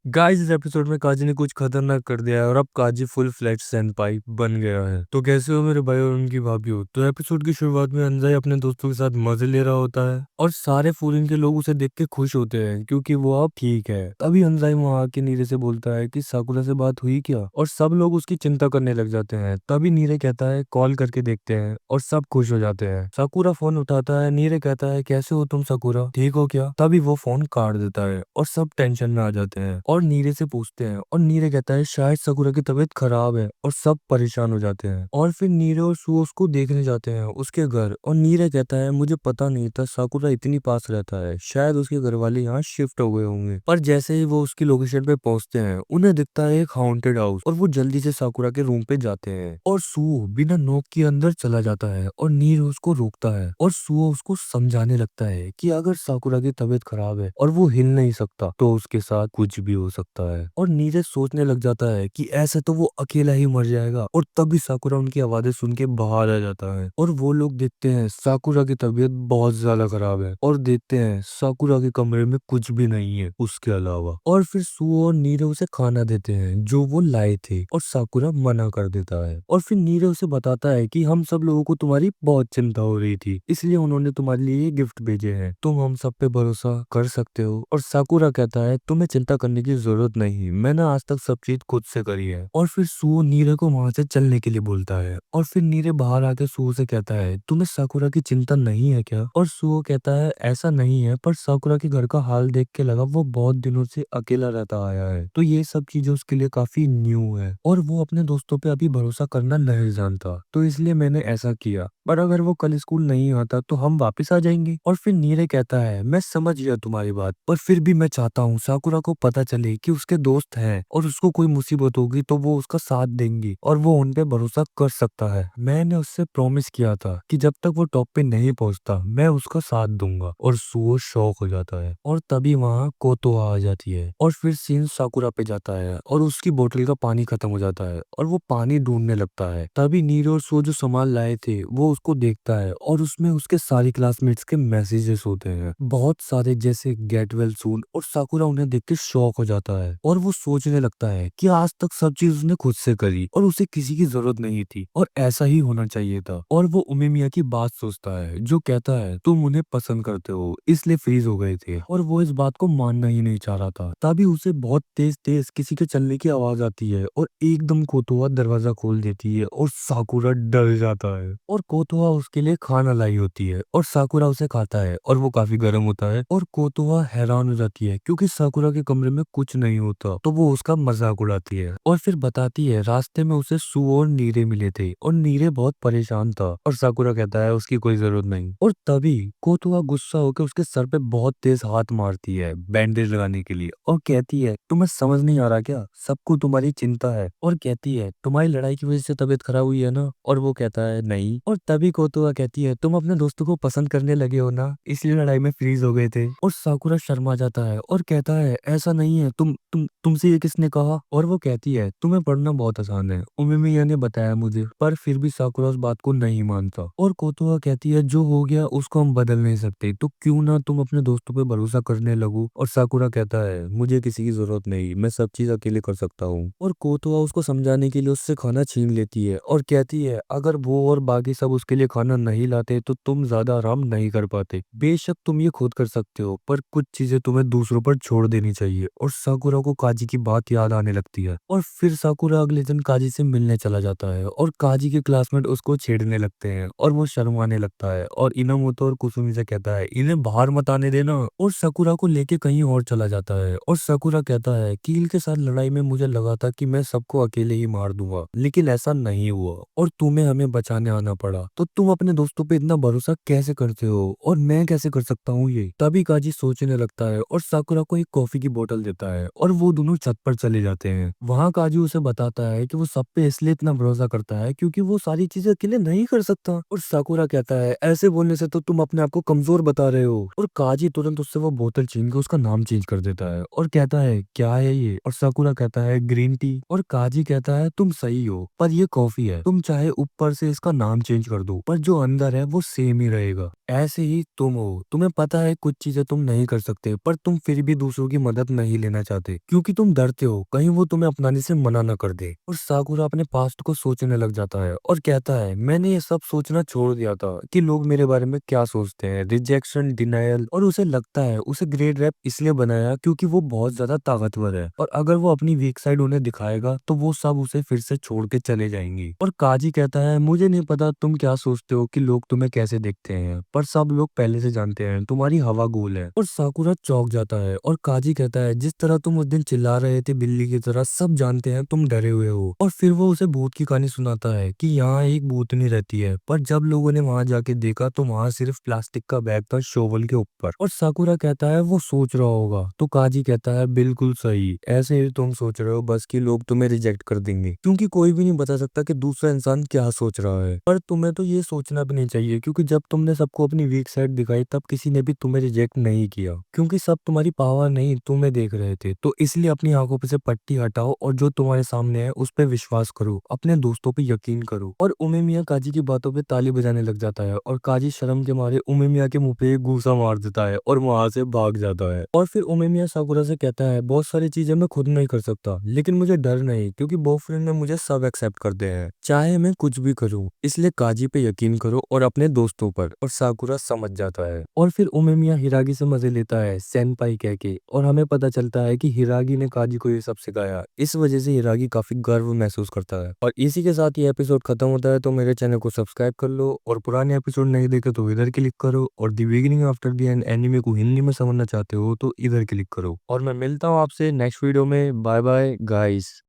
Guys इस episode में काजी ने कुछ खतरनाक कर दिया है और अब काजी फुल फ्लैश सेनपाई बन गया है। तो कैसे हो मेरे भाई और उनकी भाभी हो। तो एपिसोड की शुरुआत में अंजाई अपने दोस्तों के साथ मजे ले रहा होता है और सारे फूरिन के लोग उसे देख के खुश होते हैं क्योंकि वो अब ठीक है। तभी अंजाई वहां आके नीरे से बोलता है कि साकुरा से बात हुई क्या, और सब लोग उसकी चिंता करने लग जाते हैं। तभी नीरे कहता है कॉल करके देखते हैं और सब खुश हो जाते हैं। साकुरा फोन उठाता है, नीरे कहता है कैसे हो तुम साकुरा, ठीक हो क्या। तभी वो फोन काट देता है और सब टेंशन में आ जाते हैं और नीरे से पूछते हैं और नीरे कहता है शायद साकुरा की तबीयत खराब है और सब परेशान हो जाते हैं। और फिर नीरे और सुओ उसको देखने जाते हैं उसके घर और नीरे कहता है मुझे पता नहीं था साकुरा इतनी पास रहता है, शायद उसके घर वाले यहाँ शिफ्ट हो गए होंगे। पर जैसे ही वो उसकी लोकेशन पे पहुंचते हैं उन्हें दिखता है एक हाउंटेड हाउस और वो जल्दी से साकुरा के रूम पे जाते हैं और सुओ बिना नॉक के अंदर चला जाता है और नीरे उसको रोकता है और सुओ उसको समझाने लगता है कि अगर साकुरा की तबीयत खराब है और वो हिल नहीं सकता तो उसके साथ कुछ भी हो सकता है। और नीरज सोचने लग जाता है कि ऐसे तो वो अकेला ही मर जाएगा और तभी साकुरा उनकी आवाजें सुन के बाहर आ जाता है और वो लोग देखते हैं साकुरा की तबीयत बहुत ज्यादा खराब है और देखते हैं साकुरा के कमरे में कुछ भी नहीं है उसके अलावा। और फिर सुओ और नीरज उसे खाना देते हैं जो वो लाए थे और साकुरा मना कर देता है और फिर नीरज उसे बताता है कि हम सब लोगों को तुम्हारी बहुत चिंता हो रही थी इसलिए उन्होंने तुम्हारे लिए ये गिफ्ट भेजे हैं, तुम हम सब पे भरोसा कर सकते हो। और साकुरा कहता है तुम्हें चिंता करने की जरूरत नहीं, मैंने आज तक सब चीज खुद से करी है। और फिर सुओ नीरे को वहां से चलने के लिए बोलता है और फिर नीरे बाहर आके सुओ से कहता है तुम्हें साकुरा की चिंता नहीं है क्या। और सुओ कहता है ऐसा नहीं है, पर साकुरा के घर का हाल देख के लगा वो बहुत दिनों से अकेला रहता आया है तो ये सब चीजें उसके लिए काफी न्यू है और वो अपने दोस्तों पे अभी भरोसा करना नहीं जानता, तो इसलिए मैंने ऐसा किया। पर अगर वो कल स्कूल नहीं आता तो हम वापस आ जाएंगे। और फिर नीरे कहता है मैं समझ गया तुम्हारी बात, पर फिर भी मैं चाहता हूँ साकुरा को पता चले कि उसके दोस्त हैं और उसको कोई मुसीबत होगी तो वो उसका साथ देंगी और वो उन पे भरोसा कर सकता है। मैंने उससे प्रॉमिस किया था कि जब तक वो टॉप पे नहीं पहुंचता मैं उसका साथ दूंगा। और सुओ शौक हो जाता है और तभी वहाँ कोतोआ आ जाती है और फिर सीन साकुरा पे जाता है और उसकी बोतल का पानी खत्म हो जाता है और वो पानी ढूंढने लगता है। तभी नीरो और सो जो सामान लाए थे वो उसको देखता है और उसमें उसके सारे क्लासमेट्स के मैसेजेस होते हैं बहुत सारे, जैसे गेट वेल सून। और साकुरा उन्हें देख के शॉक हो जाता है और वो सोचने लगता है कि आज तक सब चीज उसने खुद से करी और उसे किसी की जरूरत नहीं थी और ऐसा ही होना चाहिए था। और वो उमेमिया की बात सोचता है जो कहता है तुम उन्हें पसंद करते हो इसलिए फ्रीज हो गए थे, और वो इस बात को मानना ही नहीं चाह रहा था। तभी उसे बहुत तेज तेज किसी के चलने की आवाज आती है और एकदम कोतोआ दरवाजा खोल देती है और साकुरा डर जाता है और कोतोआ उसके लिए खाना लाई होती है और साकुरा उसे खाता है और वो काफी गर्म होता है और कोतोआ हैरान हो जाती है क्योंकि साकुरा के कमरे में कुछ नहीं होता तो वो उसका मजाक उड़ाती है और फिर बताती है रास्ते में उसे सुओ और नीरे मिले थे और नीरे बहुत परेशान था और साकुरा कहता है उसकी कोई जरूरत नहीं। और तभी कोतोआ गुस्सा होकर उसके सर पे बहुत तेज हाथ मारती है बैंडेज लगाने के लिए और कहती है तुम्हें समझ नहीं आ रहा क्या, सबको तुम्हारी चिंता है। और कहती है तुम्हारी लड़ाई की वजह से तबीयत खराब हुई है ना, और वो कहता है नहीं। और तभी कोतोआ कहती है तुम अपने दोस्तों को पसंद करने लगे हो ना इसलिए लड़ाई में फ्रीज हो गए थे। और साकुरा शर्मा जाता है और कहता है ऐसा नहीं है, तुमसे ये किसने कहा। और वो कहती है तुम्हें पढ़ना बहुत आसान है, उमेमिया ने बताया मुझे। पर फिर भी साकुरा उस बात को नहीं मानता और कोतोआ कहती है जो हो गया उसको हम बदल नहीं सकते तो क्यों ना तुम अपने दोस्तों पे भरोसा करने लगो। और साकुरा कहता है मुझे किसी की जरूरत नहीं, मैं सब चीज अकेले कर सकता हूँ। और कोतोआ उसको समझाने के लिए उससे खाना छीन लेती है और कहती है अगर वो और बाकी सब उसके लिए खाना नहीं लाते तो तुम ज्यादा आराम नहीं कर पाते। बेशक तुम ये खुद कर सकते हो पर कुछ चीजें तुम्हें दूसरों पर छोड़ देनी चाहिए। और साकुरा को काजी की बात याद आने लगती है और फिर साकुरा अगले दिन काजी से मिलने चला जाता है और काजी के क्लासमेट उसको छेड़ने लगते हैं और वो शर्माने लगता है और इनामोतो और कुसुमी से कहता है इन्हें बाहर मत आने देना। और साकुरा को लेके कहीं और चला जाता है और साकुरा कहता है कील के साथ लड़ाई में मुझे लगा था कि मैं सबको अकेले ही मार दूंगा लेकिन ऐसा नहीं हुआ और तुम्हें हमें बचाने आना पड़ा, तो तुम अपने दोस्तों पे इतना भरोसा कैसे करते हो और मैं कैसे कर सकता हूँ ये। तभी काजी सोचने लगता है और साकुरा को एक कॉफी की बोतल देता है और वो दोनों छत पर चले जाते हैं। वहाँ काजू उसे बताता है कि वो सब पे इसलिए इतना भरोसा करता है क्योंकि वो सारी चीजें अकेले नहीं कर सकता। और साकुरा कहता है ऐसे बोलने से तो तुम अपने आप को कमजोर बता रहे हो। और काजी तुरंत उससे वो बोतल छीन के उसका नाम चेंज कर देता है और कहता है क्या है ये। और साकुरा कहता है ग्रीन टी। और काजी कहता है तुम सही हो पर ये कॉफी है, तुम चाहे ऊपर से इसका नाम चेंज कर दो पर जो अंदर है वो सेम ही रहेगा। ऐसे ही तुम हो, तुम्हें पता है कुछ चीजें तुम नहीं कर सकते पर तुम फिर भी दूसरों की मदद नहीं लेना चाहते। क्योंकि तुम डरते हो कहीं वो तुम्हें अपनाने से मना न कर दे। और साकुरा अपने पास्ट को सोचने लग जाता है और कहता है मैंने ये सब सोचना छोड़ दिया था कि लोग मेरे बारे में क्या सोचते हैं, रिजेक्शन, डिनायल। और उसे लगता है उसे ग्रेट रैप इसलिए बनाया क्योंकि वो बहुत ज्यादा ताकतवर है और अगर वो अपनी वीक साइड उन्हें दिखाएगा तो वो सब उसे फिर से छोड़ के चले जाएंगे। और काजी कहता है मुझे नहीं पता तुम क्या सोचते हो कि लोग तुम्हें कैसे देखते हैं, पर सब लोग पहले से जानते हैं तुम्हारी हवा गोल है। और साकुरा चौंक जाता है और काजी कहता है जिस तरह तुम उस दिन चिल्ला रहे थे बिल्ली की तरह, सब जानते हैं तुम डरे हुए हो। और फिर वो उसे भूत की कहानी सुनाता है कि यहाँ एक भूतनी रहती है, पर जब लोगों ने वहां जाके देखा तो वहां सिर्फ प्लास्टिक का बैग था शोवल के ऊपर। और साकुरा कहता है वो सोच रहा होगा, तो काजी कहता है बिल्कुल सही, ऐसे ही तुम सोच रहे हो बस कि लोग तुम्हें रिजेक्ट कर देंगे, क्योंकि कोई भी नहीं बता सकता कि दूसरा इंसान क्या सोच रहा है। पर तुम्हें तो ये सोचना भी नहीं चाहिए क्योंकि जब तुमने सबको अपनी वीक साइड दिखाई तब किसी ने भी तुम्हें रिजेक्ट नहीं किया, क्योंकि सब तुम्हारी पावर नहीं तुम्हें देख रहे थे। तो इसलिए अपनी आंखों पे से पट्टी हटाओ और जो तुम्हारे सामने है उस पे विश्वास करो, अपने दोस्तों पे यकीन करो। और उमेमिया काजी की बातों पे ताली बजाने लग जाता है और काजी शर्म के मारे उमेमिया के मुंह पे एक घूंसा मार देता है और वहां से भाग जाता है। और फिर उमेमिया साकुरा से कहता है बहुत सारी चीजें मैं खुद नहीं कर सकता, लेकिन मुझे डर नहीं क्योंकि बॉयफ्रेंड ने मुझे सब एक्सेप्ट कर दिया है, चाहे मैं कुछ भी करूं। इसलिए काजी पे यकीन करो और अपने दोस्तों पर। और साकुरा समझ जाता है और फिर उमेमिया हिरागी से मजे लेता है सेनपाई कह के, और हमें पता चलता है कि हिरागी ने काजी को ये सब सिखाया। इस वजह से हिरागी काफी गर्व महसूस करता है। और इसी के साथ ये एपिसोड खत्म होता है। तो मेरे चैनल को सब्सक्राइब कर लो और पुराने एपिसोड नहीं देखे तो इधर क्लिक करो, और the beginning after the end anime को हिंदी में समझना चाहते हो तो इधर क्लिक करो। और मैं मिलता हूँ आपसे नेक्स्ट वीडियो में। Bye bye guys.